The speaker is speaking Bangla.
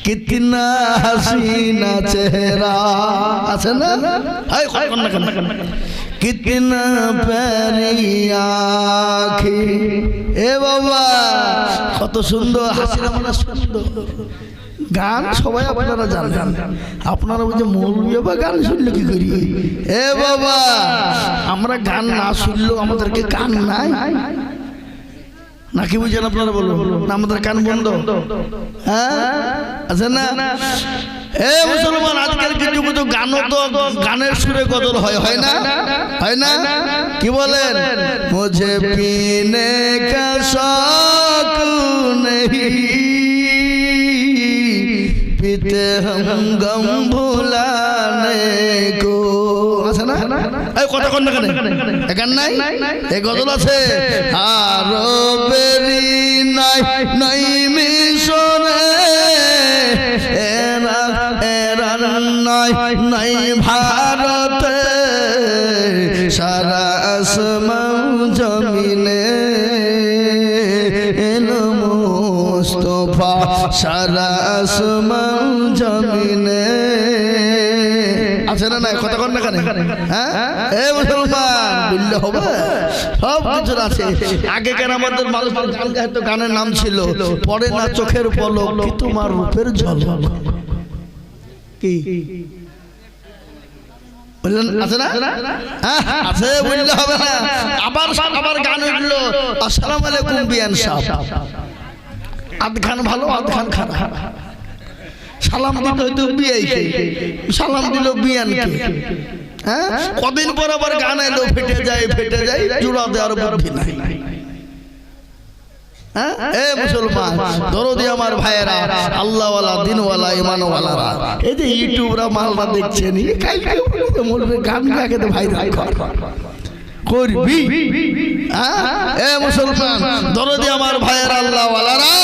कितना हसीना चेहरा আছে না कितना प्यारी आँखें এ বাবা কত সুন্দর হাসির মানে সুন্দর গান সবাই আপনারা জানেন আপনারা ওই যে মৌলবি বাবা গান শুনলে কি করি এ বাবা আমরা গান না শুনলেও আমাদেরকে গান নাই নাকি বুঝেন আপনারা বলুন না আমাদের কান বন্ধ হ্যাঁ আছে না এ মুসলমান আজকাল কিছু কিছু গানও তো গানের সুরে গজল হয় না কি বলেন মুঝে পীনে কা শৌক নেহি पीते हम गम भुलाने को আছে না এই কথা কোন গানে গান নাই এই গজল আছে আরো বেরি নাই নাই মিশনে এরা এরা নাই নাই ভারতে সারা আসমান জমিনে এলো মুস্তফা সারা আসমান জমিনে আছে না না কথা কর না কেন হ্যাঁ এ মুসলমান বললে হবে সব কিছু আছে আগেকার আমাদের মানুষ গান গাইতো গানের নাম ছিল পড়ে না চোখের পলক কি তোমার রূপের ঝলক কি বললেন আছে না হ্যাঁ আছে বললে হবে না আবার গান উঠলো আসসালামু আলাইকুম বিয়ান সাহেব আধখান ভালো আধখান খারাপ সালাম দিতে হয়তো বিয়াইকে সালাম দিল বিয়ানকে হ্যাঁ কদিন পর আবার গান এলো ফেটে যায় জোড়া দেওয়ার বুদ্ধি নাই হ্যাঁ এ মুসলমান দরদি আমার ভাইয়েরা আল্লাহওয়ালা দিনওয়ালা ইমানওয়ালারা এই যে ইউটিউবরা মালরা দেখছেন কালকে বলবে গান গাকে তো ভাইরাল করবি হ্যাঁ এ মুসলমান দরদি আমার ভাইয়েরা আল্লাহওয়ালারা